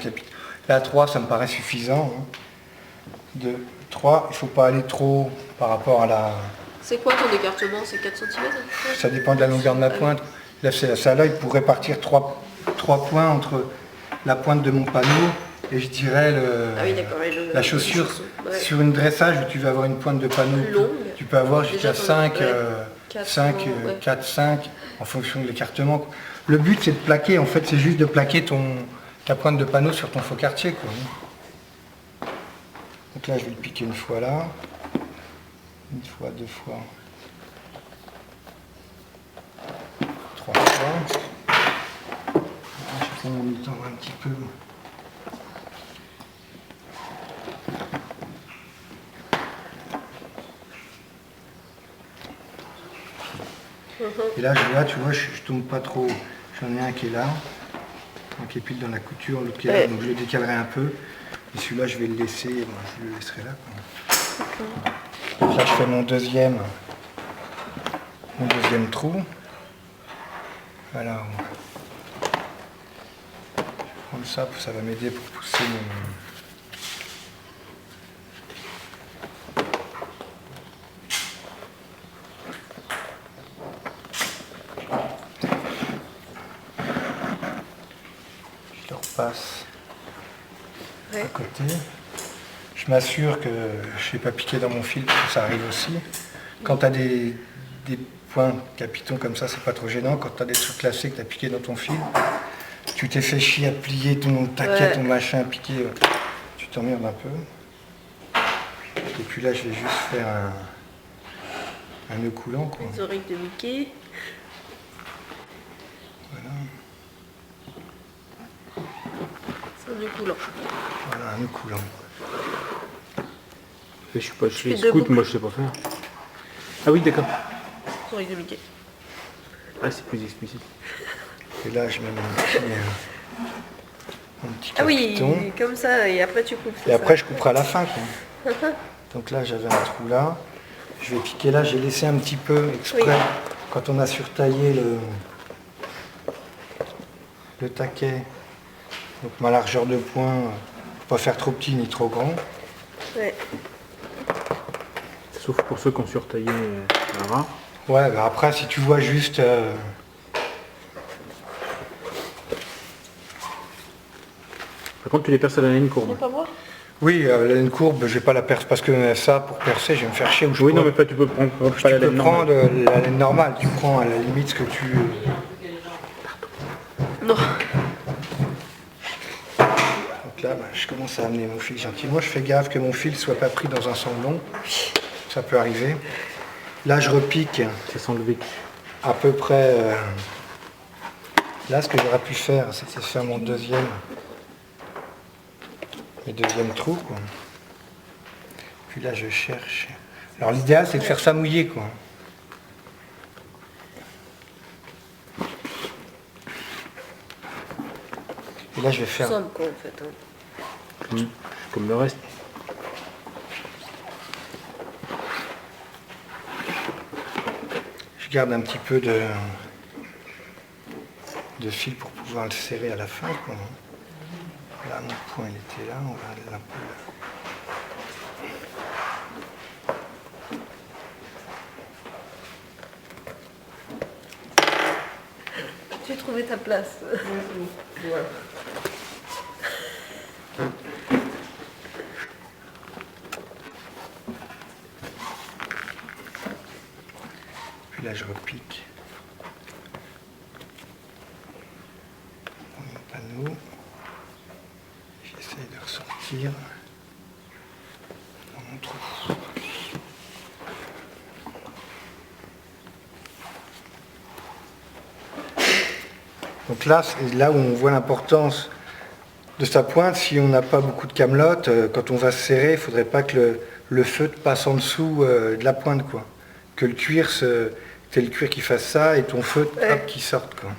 capitaux. Là, 3, ça me paraît suffisant. Hein. 2, 3, il ne faut pas aller trop par rapport à la... C'est quoi ton écartement? C'est 4 cm? Ça dépend de la longueur de ma pointe. Là, ça, il pourrait partir 3 points entre la pointe de mon panneau et je dirais la chaussure. Ouais. Sur une dressage où tu vas avoir une pointe de panneau, longue, tu peux avoir jusqu'à 5, 4, 5 en fonction de l'écartement. Le but, c'est de plaquer, en fait, c'est juste de plaquer ta pointe de panneau sur ton faux quartier, quoi. Donc là, je vais le piquer une fois là, une fois, 2 fois, 3 fois. Je prends mon temps un petit peu. Et là, tu vois, je tombe pas trop. J'en ai un qui est là, un qui est pile dans la couture, l'autre qui est là, donc je le décalerai un peu. Et celui-là, je vais le laisser, je le laisserai là. Donc là, je fais mon deuxième trou. Voilà. Je vais prendre ça, ça va m'aider pour pousser mon... Passe à côté. Je m'assure que je ne vais pas piquer dans mon fil parce que ça arrive aussi. Quand tu as des points capitaux comme ça, c'est pas trop gênant. Quand tu as des trucs classés que tu as piqué dans ton fil, tu t'es fait chier à plier ton taquet, ton machin, à piquer, tu t'emmerdes un peu. Et puis là, je vais juste faire un nœud coulant, quoi. Les oreilles de Mickey. Voilà. Un nœud coulant. Voilà, un nœud coulant. Je suis pas chez scout, moi je sais pas faire. Ah oui, d'accord. Les oreilles de Mickey. Ah, c'est plus explicite. Et là, je mets mon petit capiton. Ah oui, comme ça, et après tu coupes. Et après, je couperai à la fin, quoi. Donc là, j'avais un trou là. Je vais piquer là, j'ai laissé un petit peu exprès, quand on a surtaillé le taquet. Donc ma largeur de point, pas faire trop petit ni trop grand. Ouais. Sauf pour ceux qui ont surtaillé la rat. Ouais, bah après si tu vois juste... Par contre tu les perces à la laine courbe. Tu veux pas voir? Oui, la laine courbe, je vais pas la percer parce que ça, pour percer, je vais me faire chier. Oui, non, mais pas, tu peux prendre pas la laine normale. Tu peux prendre la laine normale, tu prends à la limite ce que tu... Non. Là, bah, je commence à amener mon fil gentiment. Je fais gaffe que mon fil soit pas pris dans un sanglon. Ça peut arriver. Là, je repique. Ça sent le vécu. À peu près... Là, ce que j'aurais pu faire, c'est faire mon deuxième trou, quoi. Puis là, je cherche. Alors, l'idéal, c'est de faire ça mouiller, quoi. Et là, je vais faire... Simple, quoi, en fait. Hein. Comme le reste. Je garde un petit peu de fil pour pouvoir le serrer à la fin, quoi. Là, mon point, il était là, on va aller un peu là. Tu as trouvé ta place. Ouais. Puis là, je repique mon panneau. J'essaie de ressortir dans mon trou. Donc là, c'est là où on voit l'importance de sa pointe. Si on n'a pas beaucoup de camelote, quand on va se serrer, il ne faudrait pas que le feutre passe en dessous de la pointe, quoi. Que le cuir, c'est le cuir qui fasse ça et ton feutre, hop, qui sorte, quoi.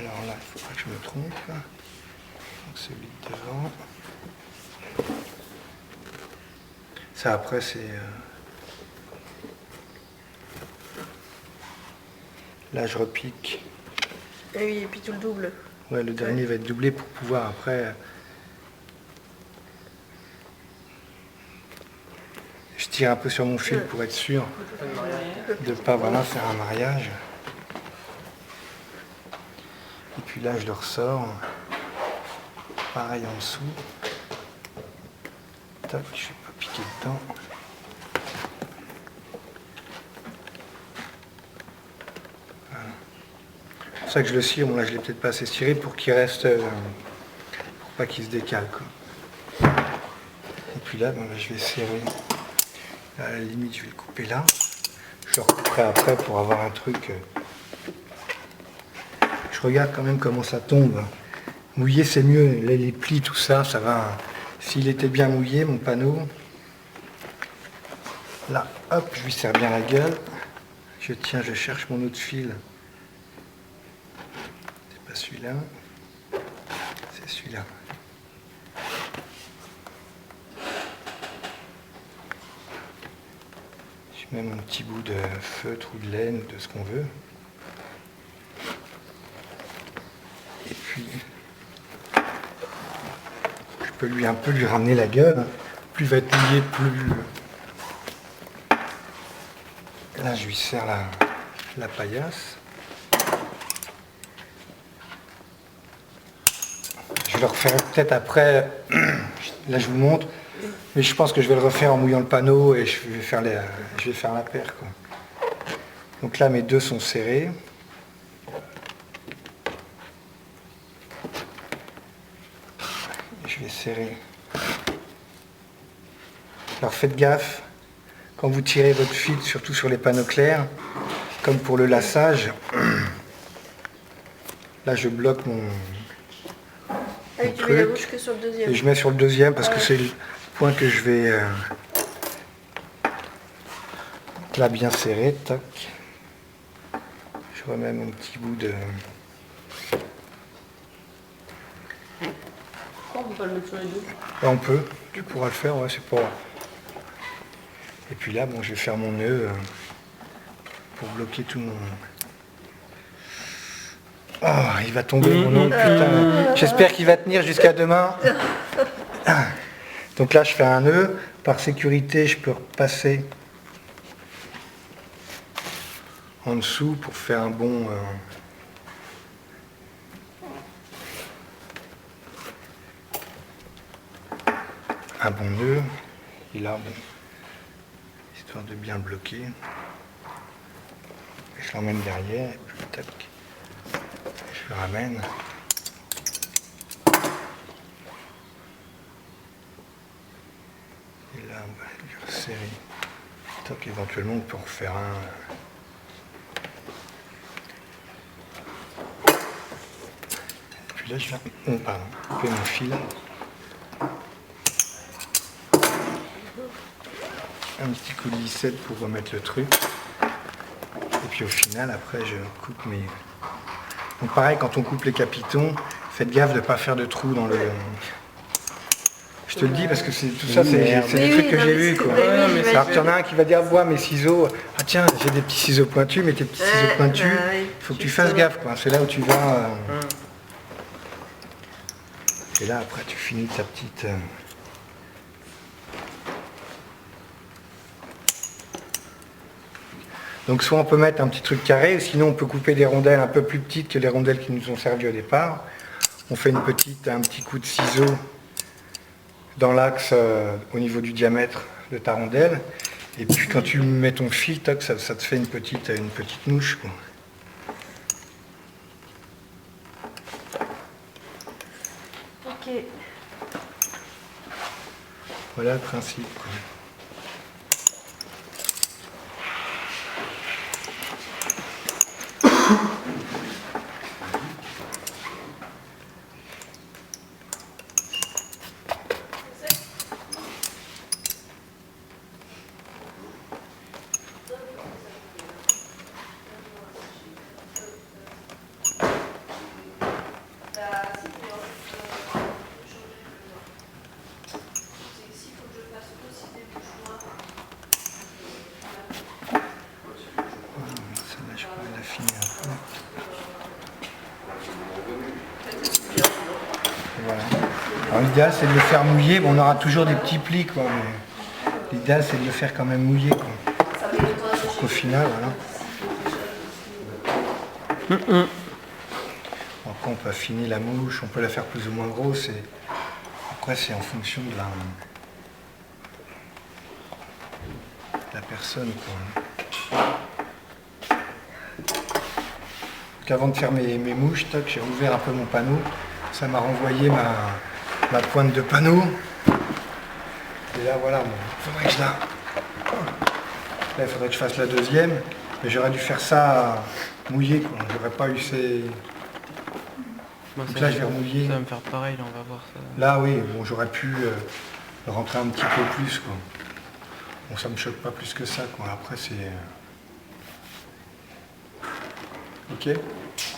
Alors là, il ne faut pas que je me trompe. Donc celui de devant. Ça après c'est... Là je repique. Ah oui, et puis tout le double. Ouais, le dernier va être doublé pour pouvoir après... Je tire un peu sur mon fil pour être sûr de ne pas vraiment faire un mariage. Et puis là je le ressors. Pareil en dessous. Tac, je ne vais pas piquer dedans. Voilà. C'est pour ça que je le cire. Bon là je ne l'ai peut-être pas assez ciré pour qu'il reste... pour pas qu'il se décale, quoi. Et puis là, ben, je vais serrer. À la limite je vais le couper là. Je le recouperai après pour avoir un truc... Je regarde quand même comment ça tombe. Mouillé c'est mieux, les plis, tout ça, ça va. S'il était bien mouillé, mon panneau, là, hop, je lui serre bien la gueule. Je cherche mon autre fil. C'est pas celui-là, c'est celui-là. Je mets mon petit bout de feutre ou de laine, de ce qu'on veut. Et puis... Je peux un peu lui ramener la gueule. Plus il va être mouillé, plus... Là, je lui serre la paillasse. Je le referai peut-être après. Là, je vous montre. Mais je pense que je vais le refaire en mouillant le panneau et je vais faire la paire, quoi. Donc là, mes deux sont serrés. Je vais serrer. Alors faites gaffe, quand vous tirez votre fil, surtout sur les panneaux clairs, comme pour le laçage, là je bloque mon Ah oui, tu mets la bouche que sur le deuxième. Et je mets sur le deuxième parce que c'est le point que je vais là bien serré, tac. Je remets mon petit bout de... On peut pas le mettre sur les deux. Là, on peut, tu pourras le faire, ouais, c'est pas... Et puis là, bon, je vais faire mon nœud pour bloquer tout mon... Oh, il va tomber mon ongle, putain. J'espère qu'il va tenir jusqu'à demain. Donc là, je fais un nœud. Par sécurité, je peux repasser en dessous pour faire un bon... un bon nœud. Et là, bon, histoire de bien le bloquer. Je l'emmène derrière, et puis tac, je le ramène. Et là, on va lui resserrer. Tac, éventuellement, on peut en refaire un. Et puis là, je viens couper mon fil. Un petit coup de lissette pour remettre le truc. Et puis au final, après, je coupe mes... Donc pareil, quand on coupe les capitons, faites gaffe de ne pas faire de trous dans le... Je te le dis parce que c'est tout ça, c'est des trucs que j'ai vus, quoi. Alors qu'il y en a un qui va dire, ouais, mes ciseaux, ah tiens, j'ai des petits ciseaux pointus, mais tes petits ciseaux pointus, il faut que tu fasses gaffe, quoi. C'est là où tu vas... Et là, après, tu finis ta petite... Donc soit on peut mettre un petit truc carré, sinon on peut couper des rondelles un peu plus petites que les rondelles qui nous ont servi au départ. On fait un petit coup de ciseau dans l'axe au niveau du diamètre de ta rondelle. Et puis quand tu mets ton fil, toc, ça te fait une petite mouche, quoi. Ok. Voilà le principe, quoi. affiner un peu. Voilà. Alors l'idéal c'est de le faire mouiller. Bon, on aura toujours des petits plis, quoi, mais l'idéal c'est de le faire quand même mouiller, quoi. Pour qu'au final, voilà. Après on peut affiner la mouche, on peut la faire plus ou moins grosse. Et après c'est en fonction de la personne, quoi. Donc avant de faire mes mouches, toc, j'ai ouvert un peu mon panneau. Ça m'a renvoyé ma pointe de panneau. Et là voilà, faudrait que je là, il faudrait que je fasse la deuxième. Mais j'aurais dû faire ça mouillé, quoi. J'aurais pas eu ces. Donc là je vais remouiller. Ça va me faire pareil, là, on va voir ça. Là oui, bon, j'aurais pu le rentrer un petit peu plus, quoi. Bon, ça me choque pas plus que ça, quoi. Après c'est. Ok.